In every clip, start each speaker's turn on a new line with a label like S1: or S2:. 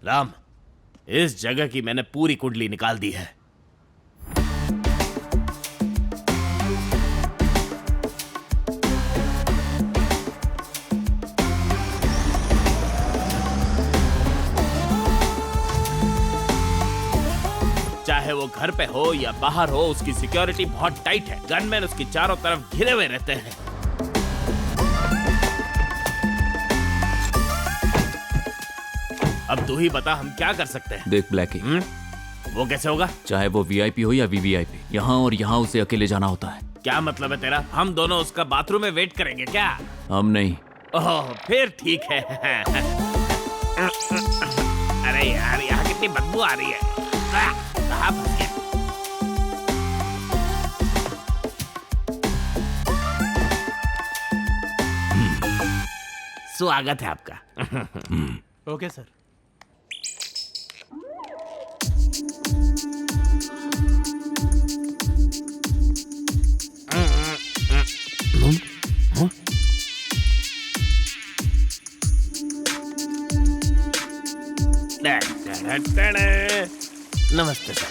S1: राम, इस जगह की मैंने पूरी कुंडली निकाल दी है। चाहे वो घर पे हो या बाहर हो, उसकी सिक्योरिटी बहुत टाइट है। गनमैन उसकी चारों तरफ घिरे हुए रहते हैं। अब तू ही बता, हम क्या कर सकते हैं?
S2: देख ब्लैकी,
S1: वो कैसे होगा?
S2: चाहे वो वीआईपी हो या वीवीआईपी, यहाँ और यहाँ उसे अकेले जाना होता है।
S1: क्या मतलब है तेरा? हम दोनों उसका बाथरूम में वेट करेंगे क्या?
S2: हम नहीं।
S1: ओह, फिर ठीक है। अरे यार, यहाँ कितनी बदबू आ रही है। कहाँ फंस गया? स्वागत है आपका।
S3: Okay sir.
S1: नमस्ते सर।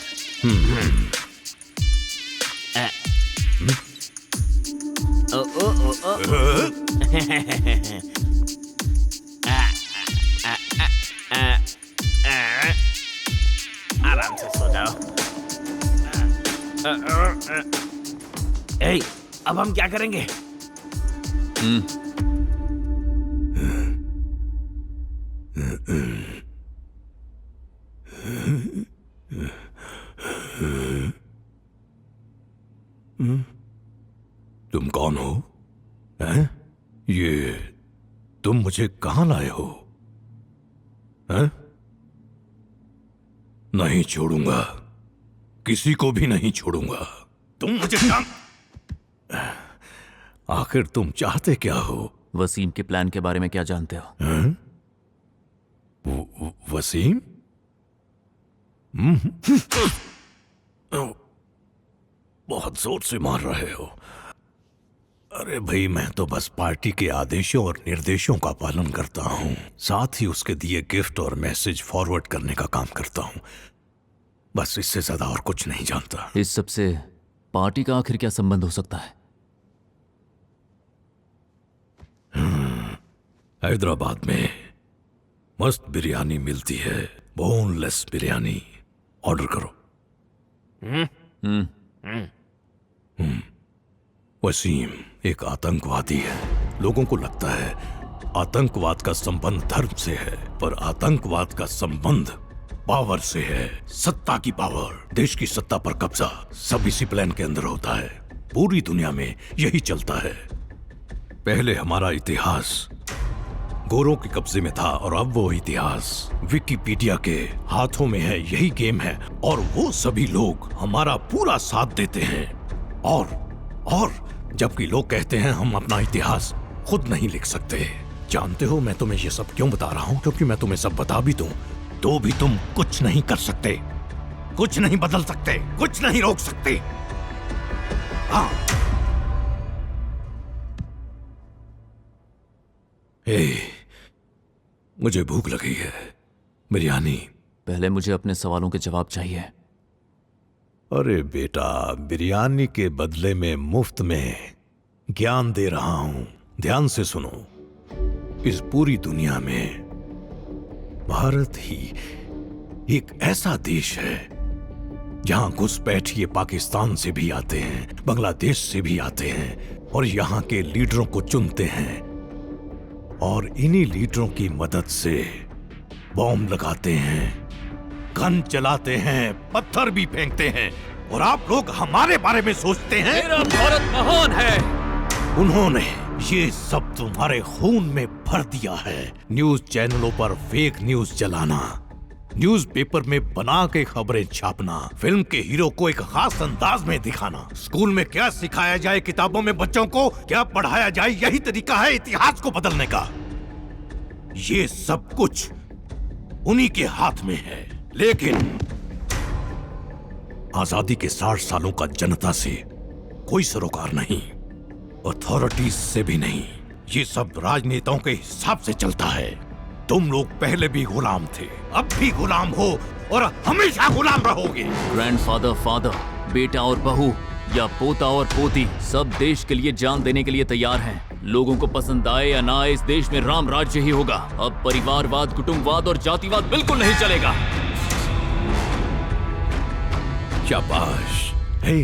S1: ओ ओ ओ ओ। आराम से सो जाओ। अब हम क्या करेंगे?
S4: तुम कौन हो? हैं? ये तुम मुझे कहां लाए हो? हैं? नहीं छोड़ूंगा, किसी को भी नहीं छोड़ूंगा। तुम मुझे काम... आखिर तुम चाहते क्या हो?
S2: वसीम के प्लान के बारे में क्या जानते हो?
S4: हैं? वसीम? बहुत जोर से मार रहे हो। अरे भाई, मैं तो बस पार्टी के आदेशों और निर्देशों का पालन करता हूं, साथ ही उसके दिए गिफ्ट और मैसेज फॉरवर्ड करने का काम करता हूं। बस इससे ज्यादा और कुछ नहीं जानता।
S2: इस सब से पार्टी का आखिर क्या संबंध हो सकता है?
S4: हैदराबाद में मस्त बिरयानी मिलती है, बोनलेस बिरयानी। ऑर्डर करो। वसीम एक आतंकवादी है। लोगों को लगता है आतंकवाद का संबंध धर्म से है, पर आतंकवाद का संबंध पावर से है। सत्ता की पावर, देश की सत्ता पर कब्जा, सब इसी प्लान के अंदर होता है। पूरी दुनिया में यही चलता है। पहले हमारा इतिहास गोरों के कब्जे में था और अब वो इतिहास विकिपीडिया के हाथों में है। यही गेम है और वो सभी लोग हमारा पूरा साथ देते हैं। और जबकि लोग कहते हैं हम अपना इतिहास खुद नहीं लिख सकते। जानते हो मैं तुम्हें ये सब क्यों बता रहा हूं? क्योंकि मैं तुम्हें सब बता भी दूं तो भी तुम कुछ नहीं कर सकते, कुछ नहीं बदल सकते, कुछ नहीं रोक सकते। हाँ, मुझे भूख लगी है। बिरयानी।
S2: पहले मुझे अपने सवालों के जवाब चाहिए।
S4: अरे बेटा, बिरयानी के बदले में मुफ्त में ज्ञान दे रहा हूं। ध्यान से सुनो। इस पूरी दुनिया में भारत ही एक ऐसा देश है जहां घुसपैठ ये पाकिस्तान से भी आते हैं, बांग्लादेश से भी आते हैं और यहां के लीडरों को चुनते हैं और इन्हीं लीडरों की मदद से बॉम्ब लगाते हैं, गन चलाते हैं, पत्थर भी फेंकते हैं। और आप लोग हमारे बारे में सोचते हैं
S2: मेरा भारत महान है।
S4: उन्होंने ये सब तुम्हारे खून में भर दिया है। न्यूज चैनलों पर फेक न्यूज चलाना, न्यूज़पेपर में बना के खबरें छापना, फिल्म के हीरो को एक खास अंदाज में दिखाना, स्कूल में क्या सिखाया जाए, किताबों में बच्चों को क्या पढ़ाया जाए, यही तरीका है इतिहास को बदलने का। ये सब कुछ उन्हीं के हाथ में है। लेकिन आजादी के 60 सालों का जनता से कोई सरोकार नहीं, अथॉरिटीज से भी नहीं। ये सब राजनेताओं के हिसाब से चलता है। तुम लोग पहले भी गुलाम थे, अब भी गुलाम हो और हमेशा गुलाम रहोगे।
S2: ग्रैंडफादर, फादर, बेटा और बहू या पोता और पोती सब देश के लिए जान देने के लिए तैयार हैं। लोगों को पसंद आए या ना आए, इस देश में राम राज्य ही होगा। अब परिवारवाद, कुटुंबवाद और जातिवाद बिल्कुल नहीं चलेगा।
S4: शाबाश। हे,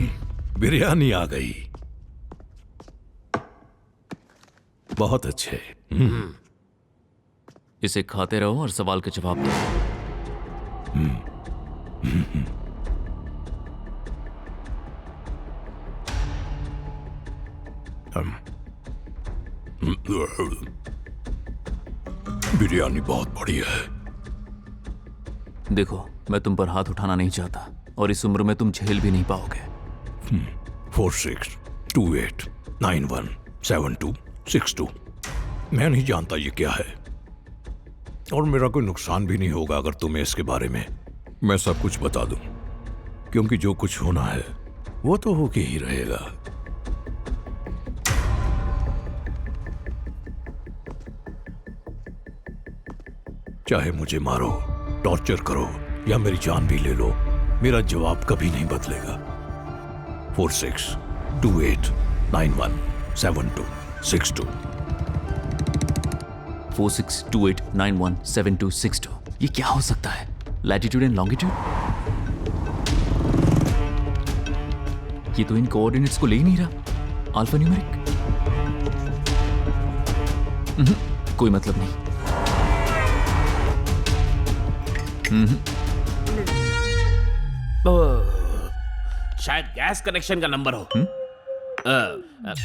S4: बिरयानी आ गई। बहुत अच्छे।
S2: इसे खाते रहो और सवाल के जवाब दो।
S4: बिरयानी बहुत बढ़िया है।
S2: देखो, मैं तुम पर हाथ उठाना नहीं चाहता और इस उम्र में तुम झेल भी नहीं पाओगे।
S4: 4628917262। मैं नहीं जानता ये क्या है और मेरा कोई नुकसान भी नहीं होगा अगर तुम्हें इसके बारे में मैं सब कुछ बता दूं, क्योंकि जो कुछ होना है वो तो होके ही रहेगा। चाहे मुझे मारो, टॉर्चर करो या मेरी जान भी ले लो, मेरा जवाब कभी नहीं बदलेगा। 4628917262।
S2: 4628917262। ये क्या हो सकता है? Latitude and longitude? ये तो इन कोऑर्डिनेट्स को ले ही नहीं रहा। Alpha numeric? कोई मतलब नहीं।
S1: शायद गैस कनेक्शन का नंबर हो।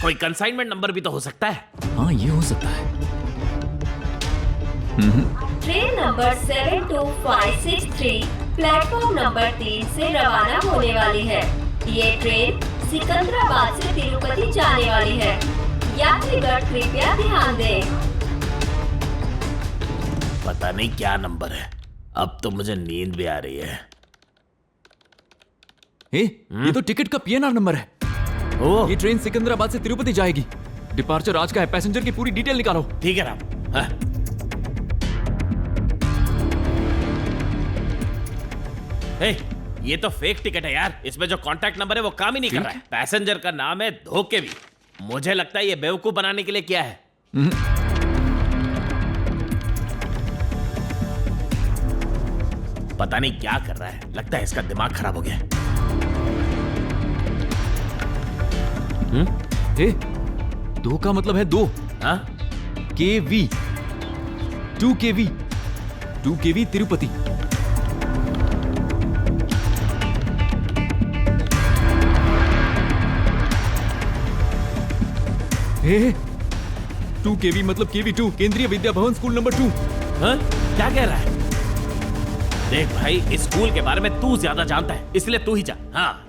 S1: कोई कंसाइनमेंट नंबर भी तो हो सकता है।
S2: हाँ, ये हो सकता है।
S3: ट्रेन नंबर 72563 प्लेटफॉर्म नंबर 3 से रवाना होने वाली है। ये ट्रेन सिकंदराबाद से तिरुपति जाने वाली है। यात्रीगण कृपया ध्यान दें।
S1: पता नहीं क्या नंबर है। अब तो मुझे नींद भी आ रही है।
S2: ये तो टिकट का पीएनआर नंबर है।
S1: ओह,
S2: ये ट्रेन सिकंदराबाद से तिरुपति जाएगी। डिपार्चर आज का है। पैसेंजर की पूरी डिटेल निकालो।
S1: ठीक है राम। हाँ। हे, ये तो फेक टिकट है यार। इसमें जो कांटेक्ट नंबर है वो काम ही नहीं कर रहा है। पैसेंजर का नाम है धोखे भी। मुझे लगता है ये बेवकूफ बनाने के लिए किया है। पता नहीं क्या कर रहा है। लगता है इसका दिमाग खराब हो गया।
S2: दो का मतलब है दो।
S1: हाँ?
S2: KV 2KV 2KV Tirupati. हे 2KV मतलब KV2 केंद्रीय विद्या भवन स्कूल नंबर 2।
S1: हाँ? क्या कह रहा है? देख भाई, इस स्कूल के बारे में तू ज्यादा जानता है, इसलिए तू ही जा। हाँ।